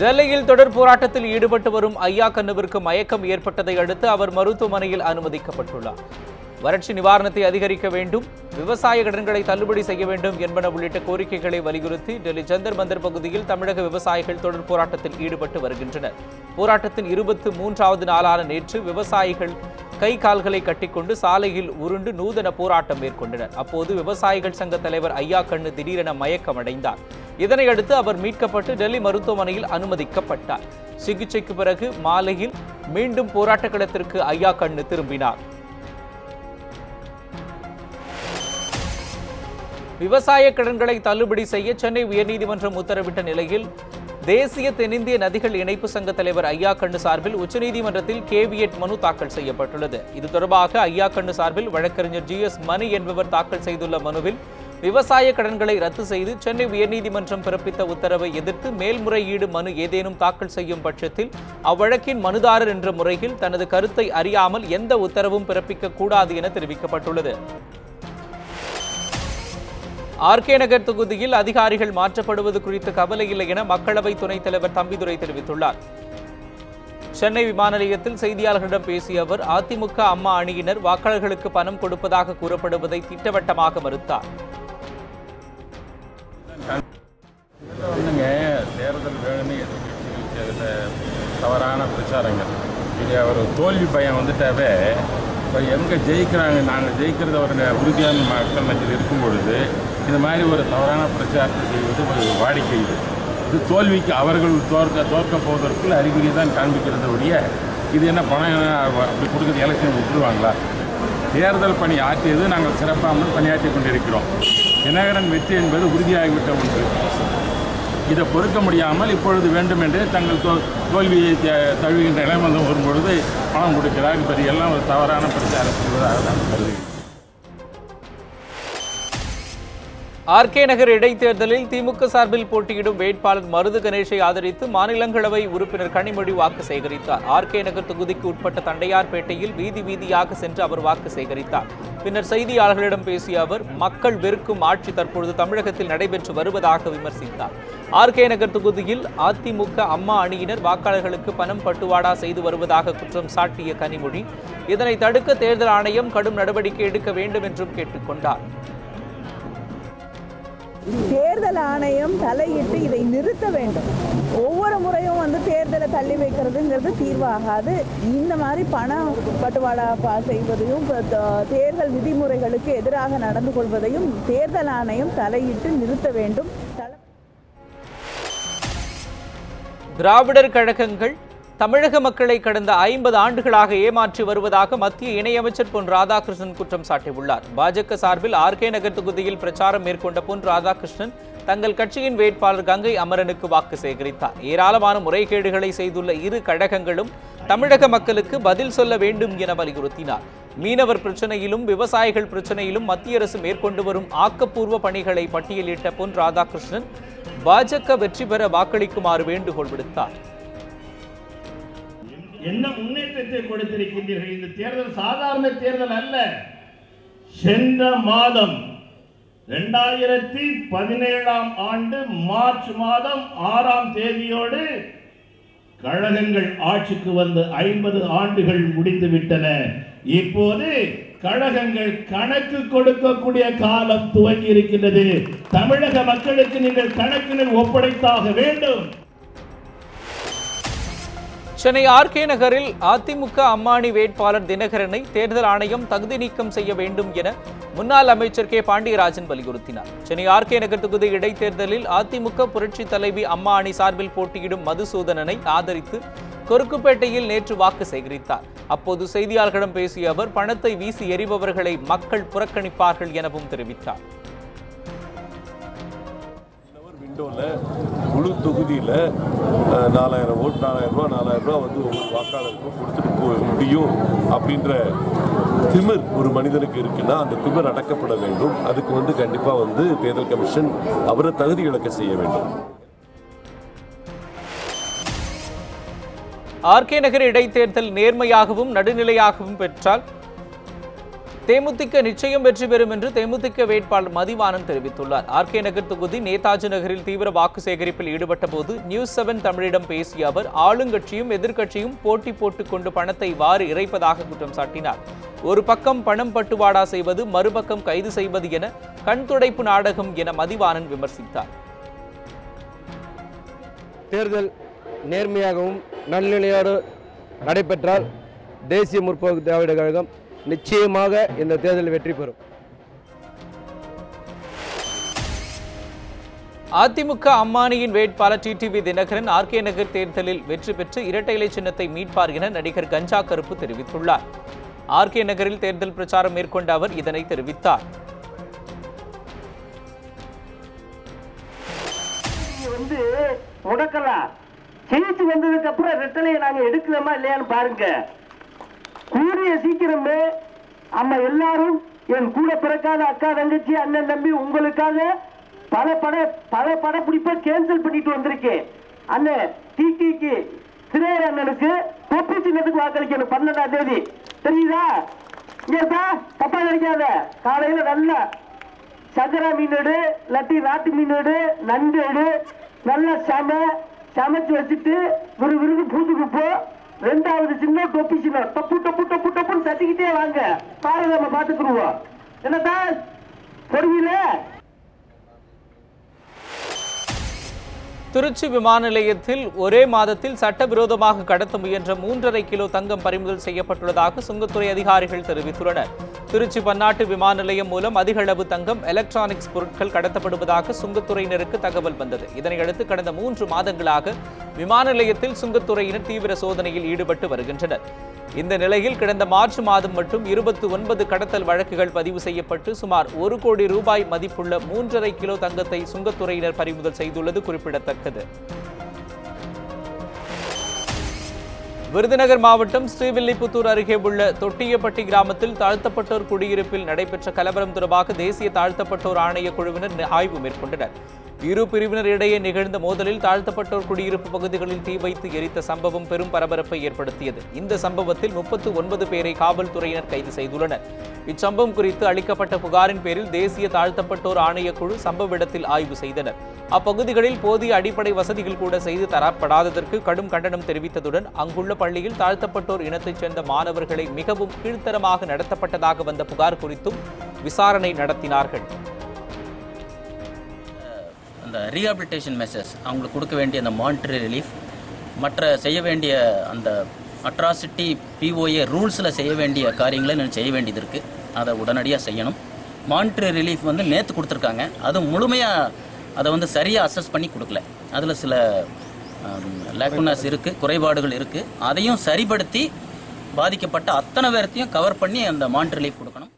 டெல்லியில் தொடர் போராட்டத்தில் ஈடுபட்டு வரும் ஐயா கண்ணுவிற்கு மயக்கம் ஏற்பட்டதை அடுத்து அவர் மருத்துவமனையில் அனுமதிக்கப்பட்டுள்ளார். வறட்சி நிவாரணத்தை அதிகரிக்க வேண்டும், விவசாய கடன்களை தள்ளுபடி செய்ய வேண்டும் என்பன உள்ளிட்ட கோரிக்கைகளை வலியுறுத்தி டெல்லி ஜந்தர் மந்தர் பகுதியில் தமிழக விவசாயிகள் தொடர் போராட்டத்தில் ஈடுபட்டு வருகின்றனர். போராட்டத்தின் 23வது நாளான நேற்று விவசாயிகள் கை கால்களை கட்டிக்கொண்டு சாலையில் உருண்டு நூதன போராட்டம் மேற்கொண்டனர். அப்போது விவசாயிகள் சங்க தலைவர் ஐயா கண்ணு திடீரென மயக்கமடைந்தார். இதனையடுத்து அவர் மீட்கப்பட்டு டெல்லி மருத்துவமனையில் அனுமதிக்கப்பட்டார். சிகிச்சைக்கு பிறகு மாலையில் மீண்டும் போராட்ட களத்திற்கு ஐயா கண்ணு திரும்பினார். விவசாய கடன்களை தள்ளுபடி செய்ய சென்னை உயர்நீதிமன்றம் உத்தரவிட்ட நிலையில் தேசிய தென்னிந்திய நதிகள் இணைப்பு சங்க தலைவர் ஐயா கண்ணு சார்பில் உச்சநீதிமன்றத்தில் கேவியட் மனு தாக்கல் செய்யப்பட்டுள்ளது. இது தொடர்பாக ஐயா கண்ணு சார்பில் வழக்கறிஞர் GS மணி என்பவர் தாக்கல் செய்துள்ள மனுவில் விவசாய கடன்களை ரத்து செய்து சென்னை உயர்நீதிமன்றம் பிறப்பித்த உத்தரவை எதிர்த்து மேல்முறையீடு மனு ஏதேனும் தாக்கல் செய்யும் பட்சத்தில் அவ்வழக்கின் மனுதாரர் என்ற முறையில் தனது கருத்தை அறியாமல் எந்த உத்தரவும் பிறப்பிக்க கூடாது என தெரிவிக்கப்பட்டுள்ளது. RK நகர் தொகுதியில் அதிகாரிகள் மாற்றப்படுவது குறித்து கவலை இல்லை என மக்களவை துணைத் தலைவர் தம்பிதுரை தெரிவித்துள்ளார். சென்னை விமான நிலையத்தில் செய்தியாளர்களிடம் பேசிய அவர் அதிமுக அம்மா அணியினர் வாக்காளர்களுக்கு பணம் கொடுப்பதாக கூறப்படுவதை திட்டவட்டமாக மறுத்தார். தேர்தல் வேணும்னு தவறான பிரச்சாரங்கள், இது ஒரு தோல்வி பயம் வந்துட்டாவே இப்போ எங்கே ஜெயிக்கிறாங்க, நாங்கள் ஜெயிக்கிறது ஒரு உறுதியான மக்கள் மத்தியில் இருக்கும் பொழுது இந்த மாதிரி ஒரு தவறான பிரச்சாரத்தை செய்வது ஒரு வாடிக்கை. இது தோல்விக்கு அவர்கள் தோற்க போவதற்குள்ள அறிகுறி தான் காண்பிக்கிறது ஒழிய இது என்ன பணம் அப்படி கொடுக்குறது எலெக்ஷன் விட்டுருவாங்களா? தேர்தல் பணி ஆற்றியது நாங்கள் சிறப்பாக பணியாற்றி கொண்டிருக்கிறோம். தினகரன் வெற்றி என்பது உறுதியாகிவிட்ட ஒன்று. இதை பொறுக்க முடியாமல் இப்பொழுது வேண்டுமென்றே தங்கள் தோல்வியை தழுவுகின்ற நிலைமை வரும்பொழுது பணம் கொடுக்கிறார். இப்படி எல்லாம் ஒரு தவறான பிரச்சாரம் செய்வதாக நான் கருதுகிறேன். RK நகர் இடைத்தேர்தலில் திமுக சார்பில் போட்டியிடும் வேட்பாளர் மருது கணேஷை ஆதரித்து மாநிலங்களவை உறுப்பினர் கனிமொழி வாக்கு சேகரித்தார். RK நகர் தொகுதிக்கு உட்பட்ட தண்டையார்பேட்டையில் வீதி வீதியாக சென்று அவர் வாக்கு சேகரித்தார். பின்னர் செய்தியாளர்களிடம் பேசிய அவர் மக்கள் வெறுக்கும் ஆட்சி தற்பொழுது தமிழகத்தில் நடைபெற்று வருவதாக விமர்சித்தார். RK நகர் தொகுதியில் அதிமுக அம்மா அணியினர் வாக்காளர்களுக்கு பணம் பட்டுவாடா செய்து வருவதாக குற்றம் சாட்டிய கனிமொழி இதனை தடுக்க தேர்தல் ஆணையம் கடும் நடவடிக்கை எடுக்க வேண்டும் என்றும் கேட்டுக்கொண்டார். தேர்தல் ஆணையம் தலையிட்டு இதை நிறுத்த வேண்டும். ஒவ்வொரு முறையும் தேர்தலை தள்ளி வைக்கிறதுங்கிறது தீர்வாகாது. இந்த மாதிரி பணம் பட்டுவாடா செய்வதையும் தேர்தல் விதிமுறைகளுக்கு எதிராக நடந்து கொள்வதையும் தேர்தல் ஆணையம் தலையிட்டு நிறுத்த வேண்டும். திராவிடர் கழகங்கள் தமிழக மக்களை கடந்த 50 ஆண்டுகளாக ஏமாற்றி வருவதாக மத்திய இணையமைச்சர் பொன் ராதாகிருஷ்ணன் குற்றம் சாட்டியுள்ளார். பாஜக சார்பில் RK நகர் தொகுதியில் பிரச்சாரம் மேற்கொண்ட பொன் ராதாகிருஷ்ணன் தங்கள் கட்சியின் வேட்பாளர் கங்கை அமரனுக்கு வாக்கு சேகரித்தார். ஏராளமான முறைகேடுகளை செய்துள்ள இரு கழகங்களும் தமிழக மக்களுக்கு பதில் சொல்ல வேண்டும் என வலியுறுத்தினார். மீனவர் பிரச்சனையிலும் விவசாயிகள் பிரச்சனையிலும் மத்திய அரசு மேற்கொண்டு வரும் ஆக்கப்பூர்வ பணிகளை பட்டியலிட்ட பொன் ராதாகிருஷ்ணன் பாஜக வெற்றி பெற வாக்களிக்குமாறு வேண்டுகோள் விடுத்தார். என்ன முன்னேற்றத்தை கொடுத்திருக்கின்றீர்கள்? இந்த தேர்தல் சாதாரண தேர்தல் அல்ல. சென்ற மாதம் 2017ஆம் ஆண்டு மார்ச் மாதம் 6ஆம் தேதியோடு கழகங்கள் ஆட்சிக்கு வந்து 50 ஆண்டுகள் முடிந்துவிட்டன. இப்போது கழகங்கள் கணக்கு கொடுக்கக்கூடிய காலம் துவங்கி இருக்கின்றது. தமிழக மக்களுக்கு நீங்கள் கணக்கினை ஒப்படைத்தாக வேண்டும். சென்னை RK நகரில் அதிமுக அம்மாணி வேட்பாளர் தினகரனை தேர்தல் ஆணையம் தகுதி நீக்கம் செய்ய வேண்டும் என முன்னாள் அமைச்சர் K பாண்டியராஜன் வலியுறுத்தினார். சென்னை RK நகர் தொகுதி இடைத்தேர்தலில் அதிமுக புரட்சி தலைவி அம்மா அணி சார்பில் போட்டியிடும் மதுசூதனனை ஆதரித்து கொருக்குப்பேட்டையில் நேற்று வாக்கு சேகரித்தார். அப்போது செய்தியாளர்களிடம் பேசிய அவர் பணத்தை வீசி எறிபவர்களை மக்கள் புறக்கணிப்பார்கள் எனவும் தெரிவித்தார். முழு தொகுதியில் 4000 ஓட்டு 4000 ரூபா ஒவ்வொரு வாக்காளருக்கும் கொடுத்துட்டு போக முடியும் அப்படின்ற திமிர் ஒரு மனிதனுக்கு இருக்குன்னா அந்த திமிர் அடக்கப்பட வேண்டும். அதுக்கு கண்டிப்பாக தேர்தல் கமிஷன் அவரை தகுதி இழக்க செய்ய வேண்டும். RK நகர் இடைத்தேர்தல் நேர்மையாகவும் நடுநிலையாகவும் பெற்றால் தேமுதிக நிச்சயம் வெற்றி பெறும் என்று தேமுதிக வேட்பாளர் மதிவாணன் தெரிவித்துள்ளார். ஆர்கே நகர் தொகுதி நேதாஜி நகரில் தீவிர வாக்கு சேகரிப்பில் ஈடுபட்ட போது நியூஸ் 7 தமிழிடம் பேசிய அவர் ஆளுங்கட்சியும் எதிர்க்கட்சியும் போட்டி போட்டுக் கொண்டு பணத்தை வாரி இறைப்பதாக குற்றம் சாட்டினார். ஒரு பக்கம் பணம் பட்டுவாடா செய்வது, மறுபக்கம் கைது செய்வது என கண்துடைப்பு நாடகம் என மதிவாணன் விமர்சித்தார். தேர்தல் நேர்மையாகவும் நல்நிலையோடு நடைபெற்றால் தேசிய முற்போக்கு திராவிட கழகம் நிச்சயமாக இந்த தேர்தலில் வெற்றி பெறும். அதிமுக அம்மானியின் வேட்பாளர் டிடிவி தினகரன் ஆர்கே நகர் தேர்தலில் வெற்றி பெற்று இரட்டை இலை சின்னத்தை மீட்பார் என நடிகர் கஞ்சா கருப்பு தெரிவித்துள்ளார். ஆர்கே நகரில் தேர்தல் பிரச்சாரம் மேற்கொண்ட அவர் இதனை தெரிவித்தார். முடக்கலாம் ஜெயிச்சு வந்ததுக்கு அப்புறம் ரெட்டலையை நாங்க எடுக்கிறோமா இல்லையான்னு பாருங்க. கூடிய சீக்கிரமே நம்ம எல்லாரும் என் கூட பிறக்காத அக்கா தங்கச்சி அண்ணன் தம்பி உங்களுக்காக பல படப்பிடிப்பை கேன்சல் பண்ணிட்டு வந்திருக்கேன். அண்ணன் டிடிக்கு சிறையர் அண்ணனுக்கு தொப்பி சின்னத்துக்கு வாக்களிக்கணும் 12ஆம் தேதி. தெரியுதா? இங்கப்பா தப்பா நினைக்காத. காலையில நல்லா சங்கரா மீன் எடு, லட்டி நாட்டு மீன் எடு, நண்டு எடு, நல்லா சமைச்சு வச்சுட்டு விறுவிறுக்கு பூத்துக்கு போ. 2வது சின்ன தொப்பி சின்ன டப்பு டப்பு டப்பு டப்புன்னு தட்டிக்கிட்டே வாங்க. பாருங்க, நம்ம பாத்துக்குருவோம். என்னதா பொறுமையில. திருச்சி விமான நிலையத்தில் ஒரே மாதத்தில் சட்டவிரோதமாக கடத்த முயன்ற 3.5 கிலோ தங்கம் பறிமுதல் செய்யப்பட்டுள்ளதாக சுங்கத்துறை அதிகாரிகள் தெரிவித்துள்ளனர். திருச்சி பன்னாட்டு விமான நிலையம் மூலம் அதிக அளவு தங்கம், எலக்ட்ரானிக்ஸ் பொருட்கள் கடத்தப்படுவதாக சுங்கத்துறையினருக்கு தகவல் வந்தது. இதனையடுத்து கடந்த 3 மாதங்களாக விமான நிலையத்தில் சுங்கத்துறையினர் தீவிர சோதனையில் ஈடுபட்டு வருகின்றனர். இந்த நிலையில் கடந்த மார்ச் மாதம் மட்டும் 29 கடத்தல் வழக்குகள் பதிவு செய்யப்பட்டு சுமார் 1 கோடி ரூபாய் மதிப்புள்ள 3.5 கிலோ தங்கத்தை சுங்கத்துறையினர் பறிமுதல் செய்துள்ளது குறிப்பிடத்தக்கது. விருதுநகர் மாவட்டம் ஸ்ரீவில்லிபுத்தூர் அருகே உள்ள தொட்டியப்பட்டி கிராமத்தில் தாழ்த்தப்பட்டோர் குடியிருப்பில் நடைபெற்ற கலவரம் தொடர்பாக தேசிய தாழ்த்தப்பட்டோர் ஆணைய குழுவினர் ஆய்வு மேற்கொண்டனர். இரு பிரிவினர் இடையே நிகழ்ந்த மோதலில் தாழ்த்தப்பட்டோர் குடியிருப்பு பகுதிகளில் தீ வைத்து எரித்த சம்பவம் பெரும் பரபரப்பை ஏற்படுத்தியது. இந்த சம்பவத்தில் 39 பேரை காவல்துறையினர் கைது செய்துள்ளனர். இச்சம்பவம் குறித்து அளிக்கப்பட்ட புகாரின் பேரில் தேசிய தாழ்த்தப்பட்டோர் ஆணையக்குழு சம்பவ இடத்தில் ஆய்வு செய்தனர். அப்பகுதிகளில் போதிய அடிப்படை வசதிகள் கூட செய்து தரப்படாததற்கு கடும் கண்டனம் தெரிவித்ததுடன் அங்குள்ள பள்ளியில் தாழ்த்தப்பட்டோர் இனத்தைச் சேர்ந்த மாணவர்களை மிகவும் கீழ்த்தரமாக நடத்தப்பட்டதாக வந்த புகார் குறித்தும் விசாரணை நடத்தினார்கள். அந்த ரீஹாபிலிட்டேஷன் மெசேஜ் அவங்களுக்கு கொடுக்க வேண்டிய அந்த மானிட்டரி ரிலீஃப், மற்ற செய்ய வேண்டிய அந்த அட்ராசிட்டி பிஓஏ ரூல்ஸில் செய்ய வேண்டிய காரியங்களை நான் செய்ய வேண்டியது இருக்குது. அதை உடனடியாக செய்யணும். மானிட்டரி ரிலீஃப் நேற்று கொடுத்துருக்காங்க. அது முழுமையாக அதை சரியாக அசஸ் பண்ணி கொடுக்கல. அதில் சில லேக்குனஸ் இருக்குது, குறைபாடுகள் இருக்குது. அதையும் சரிப்படுத்தி பாதிக்கப்பட்ட அத்தனை பேர்த்தையும் கவர் பண்ணி அந்த மானிட்டரி ரிலீஃப் கொடுக்கணும்.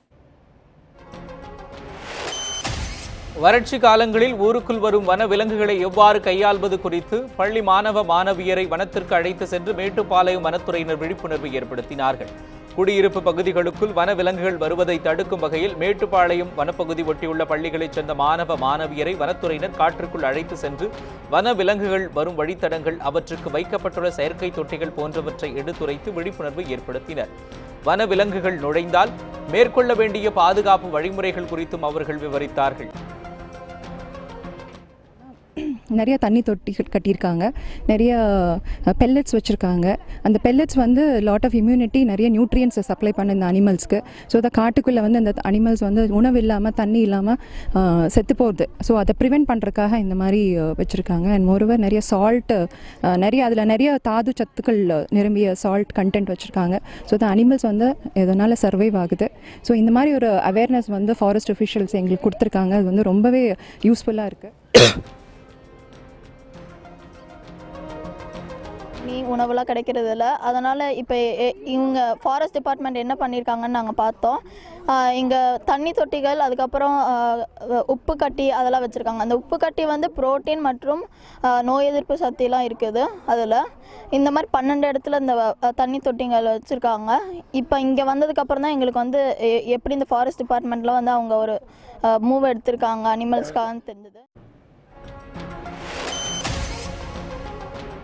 வறட்சி காலங்களில் ஊருக்குள் வரும் வன விலங்குகளை எவ்வாறு கையாள்வது குறித்து பள்ளி மாணவ மாணவியரை வனத்திற்கு அழைத்து சென்று மேட்டுப்பாளையம் வனத்துறையினர் விழிப்புணர்வு ஏற்படுத்தினார்கள். குடியிருப்பு பகுதிகளுக்குள் வன விலங்குகள் வருவதை தடுக்கும் வகையில் மேட்டுப்பாளையம் வனப்பகுதி ஒட்டியுள்ள பள்ளிகளைச் சேர்ந்த மாணவ மாணவியரை வனத்துறையினர் காற்றுக்குள் அழைத்து சென்று வன விலங்குகள் வரும் வழித்தடங்கள், அவற்றுக்கு வைக்கப்பட்டுள்ள செயற்கை தொட்டிகள் போன்றவற்றை எடுத்துரைத்து விழிப்புணர்வு ஏற்படுத்தினர். வன விலங்குகள் நுழைந்தால் மேற்கொள்ள வேண்டிய பாதுகாப்பு வழிமுறைகள் குறித்தும் அவர்கள் விவரித்தார்கள். நிறைய தண்ணி தொட்டி கட்டியிருக்காங்க, நிறைய பெல்லட்ஸ் வச்சுருக்காங்க. அந்த பெல்லட்ஸ் லாட் ஆஃப் இம்யூனிட்டி, நிறைய நியூட்ரியன்ஸை சப்ளை பண்ண இந்த அனிமல்ஸ்க்கு. ஸோ அந்த காட்டுக்குள்ளே அந்த அனிமல்ஸ் உணவு இல்லாமல் தண்ணி இல்லாமல் செத்து போகுது. ஸோ அதை ப்ரிவெண்ட் பண்ணுறதுக்காக இந்த மாதிரி வச்சுருக்காங்க. அண்ட் மோரோவர் நிறைய சால்ட்டு, அதில் நிறைய தாது சத்துக்கள் நிரம்பிய சால்ட் கண்டென்ட் வச்சுருக்காங்க. ஸோ அந்த அனிமல்ஸ் இதனால் சர்வைவ் ஆகுது. ஸோ இந்த மாதிரி ஒரு அவேர்னஸ் ஃபாரஸ்ட் அஃபிஷியல்ஸ் எங்களுக்கு கொடுத்துருக்காங்க. அது ரொம்பவே யூஸ்ஃபுல்லாக இருக்குது. உணவுலாம் கிடைக்கிறது இல்லை. அதனால் இப்போ இவங்க ஃபாரஸ்ட் டிபார்ட்மெண்ட் என்ன பண்ணியிருக்காங்கன்னு நாங்கள் பார்த்தோம். இங்கே தண்ணி தொட்டிகள், அதுக்கப்புறம் உப்பு கட்டி அதெல்லாம் வச்சுருக்காங்க. அந்த உப்பு கட்டி புரோட்டீன் மற்றும் நோய் எதிர்ப்பு சக்திலாம் இருக்குது. அதில் இந்த மாதிரி 12 இடத்துல இந்த தண்ணி தொட்டிகள் வச்சுருக்காங்க. இப்போ இங்கே வந்ததுக்கப்புறம் தான் எங்களுக்கு எப்படி இந்த ஃபாரஸ்ட் டிபார்ட்மெண்ட்டில் அவங்க ஒரு மூவ் எடுத்திருக்காங்க அனிமல்ஸ்க்காகன்னு தெரிஞ்சது.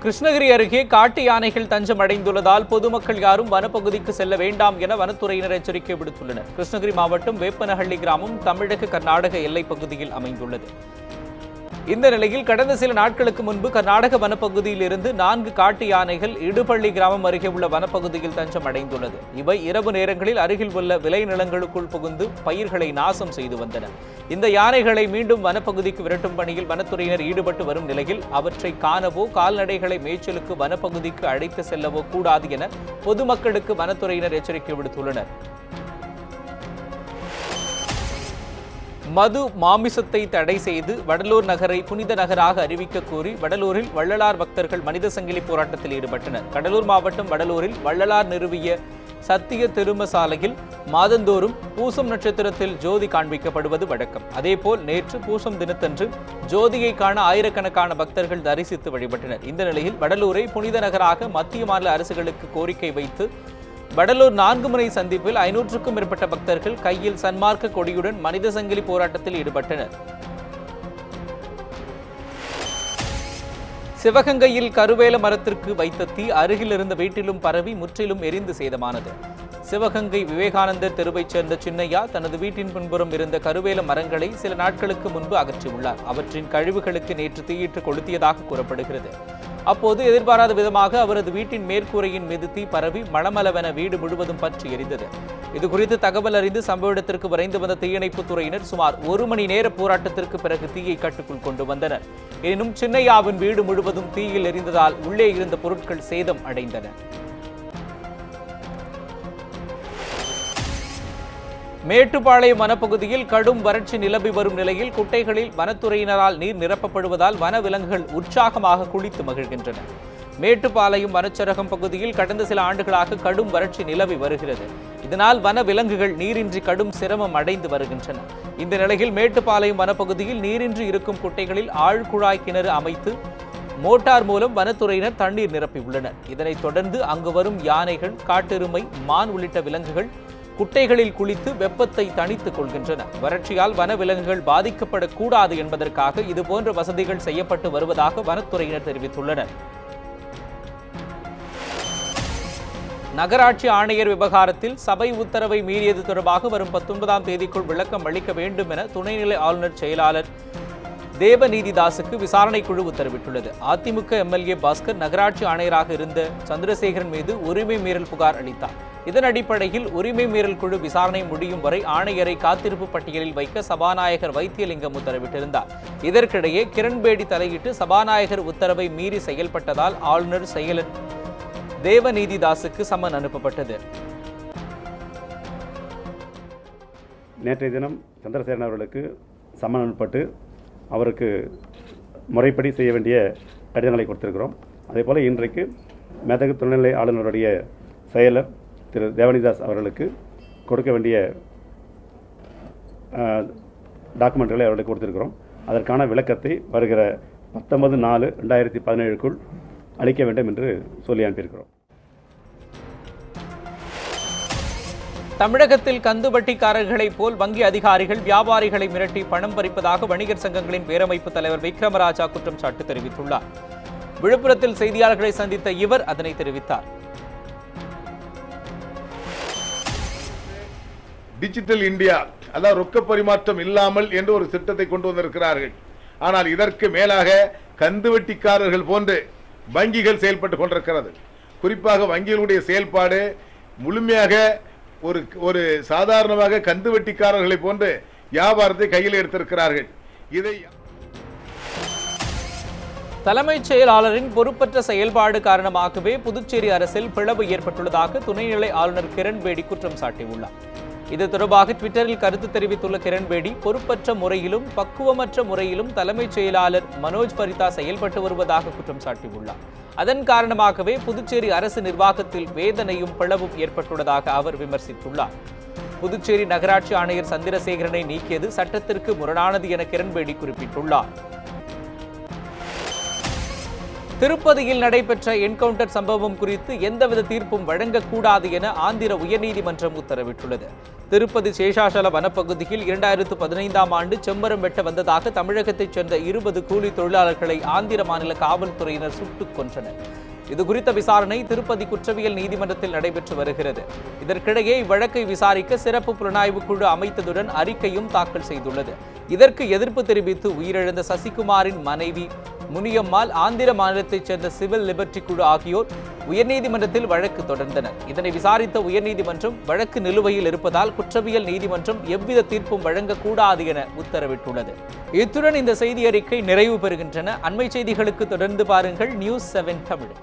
கிருஷ்ணகிரி அருகே காட்டு யானைகள் தஞ்சம் அடைந்துள்ளதால் பொதுமக்கள் யாரும் வனப்பகுதிக்கு செல்ல வேண்டாம் என வனத்துறையினர் எச்சரிக்கை விடுத்துள்ளனர். கிருஷ்ணகிரி மாவட்டம் வேப்பனஹள்ளி கிராமம் தமிழக கர்நாடக எல்லைப் பகுதியில் அமைந்துள்ளது. இந்த நிலையில் கடந்த சில நாட்களுக்கு முன்பு கர்நாடக வனப்பகுதியில் இருந்து 4 காட்டு யானைகள் இடுபள்ளி கிராமம் அருகே உள்ள வனப்பகுதியில் தஞ்சம் அடைந்துள்ளது. இவை இரவு நேரங்களில் அருகில் உள்ள விளைநிலங்களுக்குள் புகுந்து பயிர்களை நாசம் செய்து வந்தன. இந்த யானைகளை மீண்டும் வனப்பகுதிக்கு விரட்டும் பணியில் வனத்துறையினர் ஈடுபட்டு வரும் நிலையில் அவற்றை காணவோ கால்நடைகளை மேய்ச்சலுக்கு வனப்பகுதிக்கு அழைத்து செல்லவோ கூடாது என பொதுமக்களுக்கு வனத்துறையினர் எச்சரிக்கை விடுத்துள்ளனர். மது மாமிசத்தை தடை செய்து வடலூர் நகரை புனித நகராக அறிவிக்க கோரி வடலூரில் வள்ளலார் பக்தர்கள் மனித சங்கிலி போராட்டத்தில் ஈடுபட்டனர். கடலூர் மாவட்டம் வடலூரில் வள்ளலார் நிறுவிய சத்திய திரும சாலையில் மாதந்தோறும் பூசம் நட்சத்திரத்தில் ஜோதி காண்பிக்கப்படுவது வழக்கம். அதேபோல் நேற்று பூசம் தினத்தன்று ஜோதியை காண ஆயிரக்கணக்கான பக்தர்கள் தரிசித்து வழிபட்டனர். இந்த நிலையில் வடலூரை புனித நகராக மத்திய மாநில அரசுகளுக்கு கோரிக்கை வைத்து வடலூர் 4 முனை சந்திப்பில் 500க்கும் மேற்பட்ட பக்தர்கள் கையில் சன்மார்க்க கொடியுடன் மனித சங்கிலி போராட்டத்தில் ஈடுபட்டனர். சிவகங்கையில் கருவேல மரத்திற்கு வைத்த தீ அருகில் இருந்த வீட்டிலும் பரவி முற்றிலும் எரிந்து சேதமானது. சிவகங்கை விவேகானந்தர் தெருவைச் சேர்ந்த சின்னையா தனது வீட்டின் பின்புறம் இருந்த கருவேல மரங்களை சில நாட்களுக்கு முன்பு அகற்றியுள்ளார். அவற்றின் கழிவுகளுக்கு நேற்று தீயிட்டு கொளுத்தியதாக கூறப்படுகிறது. அப்போது எதிர்பாராத விதமாக அவரது வீட்டின் மேற்கூரையின் மீது தீ பரவி மளமளவென வீடு முழுவதும் பற்றி எரிந்தது. இதுகுறித்து தகவல் அறிந்து சம்பவ இடத்திற்கு விரைந்து வந்த தீயணைப்புத் துறையினர் சுமார் 1 மணி நேர போராட்டத்திற்கு பிறகு தீயை கட்டுக்குள் கொண்டு வந்தனர். எனினும் சின்னையாவின் வீடு முழுவதும் தீயில் எரிந்ததால் உள்ளே இருந்த பொருட்கள் சேதம் அடைந்தன. மேட்டுப்பாளையம் வனப்பகுதியில் கடும் வறட்சி நிலவி வரும் நிலையில் குட்டைகளில் வனத்துறையினரால் நீர் நிரப்பப்படுவதால் வனவிலங்குகள் உற்சாகமாக குளித்து மகிழ்கின்றன. மேட்டுப்பாளையம் வனச்சரகம் பகுதியில் கடந்த சில ஆண்டுகளாக கடும் வறட்சி நிலவி வருகிறது. இதனால் வனவிலங்குகள் நீரின்றி கடும் சிரமம் அடைந்து வருகின்றன. இந்த நிலையில் மேட்டுப்பாளையம் வனப்பகுதியில் நீரின்றி இருக்கும் குட்டைகளில் ஆழ்குழாய் கிணறு அமைத்து மோட்டார் மூலம் வனத்துறையினர் தண்ணீர் நிரப்பியுள்ளனர். இதனைத் தொடர்ந்து அங்கு வரும் யானைகள், காட்டெருமை, மான் உள்ளிட்ட விலங்குகள் குட்டைகளில் குளித்து வெப்பத்தை தணித்துக் கொள்கின்றன. வறட்சியால் வனவிலங்குகள் பாதிக்கப்படக்கூடாது என்பதற்காக இதுபோன்ற வசதிகள் செய்யப்பட்டு வருவதாக வனத்துறையினர் தெரிவித்துள்ளனர். நகராட்சி ஆணையர் விவகாரத்தில் சபை உத்தரவை மீறியது தொடர்பாக வரும் 19ஆம் தேதிக்குள் விளக்கம் அளிக்க வேண்டும் என துணைநிலை ஆளுநர் செயலாளர் தேவநீதிதாசுக்கு விசாரணை குழு உத்தரவிட்டுள்ளது. அதிமுக எம்எல்ஏ பாஸ்கர் நகராட்சி ஆணையராக இருந்த சந்திரசேகரன் மீது உரிமை மீறல் புகார் அளித்தார். இதன் அடிப்படையில் உரிமை மீறல் குழு விசாரணை முடியும் வரை ஆணையரை காத்திருப்பு பட்டியலில் வைக்க சபாநாயகர் வைத்தியலிங்கம் உத்தரவிட்டிருந்தார். இதற்கிடையே கிரண்பேடி தலையிட்டு சபாநாயகர் உத்தரவை மீறி செயல்பட்டதால் ஆளுநர் செயலர் தேவநீதிதாசுக்கு சம்மன் அனுப்பப்பட்டது. நேற்றைய தினம் சந்திரசேகரன் அவர்களுக்கு சம்மன் அனுப்பப்பட்டு அவருக்கு முறைப்படி செய்ய வேண்டிய கடிதங்களை கொடுத்திருக்கிறோம். அதேபோல் இன்றைக்கு மேதகு துணைநிலை ஆளுநருடைய செயலர் திரு தேவநீதாஸ் அவர்களுக்கு கொடுக்க வேண்டிய டாக்குமெண்ட்களை அவர்களுக்கு கொடுத்திருக்கிறோம். அதற்கான விளக்கத்தை வருகிற 19/4/2017க்குள் அளிக்க வேண்டும் என்று சொல்லி அனுப்பியிருக்கிறோம். தமிழகத்தில் கந்துவட்டிக்காரர்களைப் போல் வங்கி அதிகாரிகள் வியாபாரிகளை மிரட்டி பணம் பறிப்பதாக வணிகர் சங்கங்களின் பேரமைப்பு தலைவர் விக்ரமராஜா குற்றம் சாட்டு தெரிவித்துள்ளார். விழுப்புரத்தில் செய்தியாளர்களை சந்தித்த இவர் அதனை தெரிவித்தார். டிஜிட்டல் இந்தியா, அதாவது ரொக்க பரிமாற்றம் இல்லாமல் என்று ஒரு திட்டத்தை கொண்டு வந்திருக்கிறார்கள். ஆனால் இதற்கு மேலாக கந்துவட்டிக்காரர்கள் போன்று வங்கிகள் செயல்பட்டு கொண்டிருக்கிறது. குறிப்பாக வங்கிகளுடைய செயல்பாடு முழுமையாக ஒரு சாதாரணமாக கந்துவட்டிக்காரர்களை போன்று வியாபாரத்தை கையில் எடுத்திருக்கிறார்கள். இதை தலைமைச் செயலாளரின் பொறுப்பற்ற செயல்பாடு காரணமாகவே புதுச்சேரி அரசில் பிளவு ஏற்பட்டுள்ளதாக துணைநிலை ஆளுநர் கிரண்பேடி குற்றம் சாட்டியுள்ளார். இது தொடர்பாக ட்விட்டரில் கருத்து தெரிவித்துள்ள கிரண்பேடி, பொறுப்பற்ற முறையிலும் பக்குவமற்ற முறையிலும் தலைமைச் செயலாளர் மனோஜ் பரிதா செயல்பட்டு வருவதாக குற்றம் சாட்டியுள்ளார். அதன் காரணமாகவே புதுச்சேரி அரசு நிர்வாகத்தில் வேதனையும் பிளவும் ஏற்பட்டுள்ளதாக அவர் விமர்சித்துள்ளார். புதுச்சேரி நகராட்சி ஆணையர் சந்திரசேகரனை நீக்கியது சட்டத்திற்கு முரணானது என கிரண்பேடி குறிப்பிட்டுள்ளார். திருப்பதியில் நடைபெற்ற என்கவுண்டர் சம்பவம் குறித்து எந்தவித தீர்ப்பும் வழங்கக்கூடாது என ஆந்திர உயர்நீதிமன்றம் உத்தரவிட்டுள்ளது. திருப்பதி சேஷாசல வனப்பகுதியில் 2015ஆம் ஆண்டு செம்மரம் வெட்ட வந்ததாக தமிழகத்தைச் சேர்ந்த 20 கூலி தொழிலாளர்களை ஆந்திர மாநில காவல்துறையினர் சுட்டுக் கொன்றனர். இதுகுறித்த விசாரணை திருப்பதி குற்றவியல் நீதிமன்றத்தில் நடைபெற்று வருகிறது. இதற்கிடையே இவ்வழக்கை விசாரிக்க சிறப்பு புலனாய்வு குழு அமைத்ததுடன் அறிக்கையும் தாக்கல் செய்துள்ளது. இதற்கு எதிர்ப்பு தெரிவித்து உயிரிழந்த சசிகுமாரின் மனைவி முனியம்மாள், ஆந்திர மாநிலத்தைச் சேர்ந்த சிவில் லிபர்டி குழு ஆகியோர் உயர்நீதிமன்றத்தில் வழக்கு தொடர்ந்தனர். இதனை விசாரித்த உயர்நீதிமன்றம் வழக்கு நிலுவையில் இருப்பதால் குற்றவியல் நீதிமன்றம் எவ்வித தீர்ப்பும் வழங்கக்கூடாது என உத்தரவிட்டுள்ளது. இத்துடன் இந்த செய்தி அறிக்கை நிறைவு பெறுகின்றன. அண்மை செய்திகளுக்கு தொடர்ந்து பாருங்கள் News 7 தமிழ்.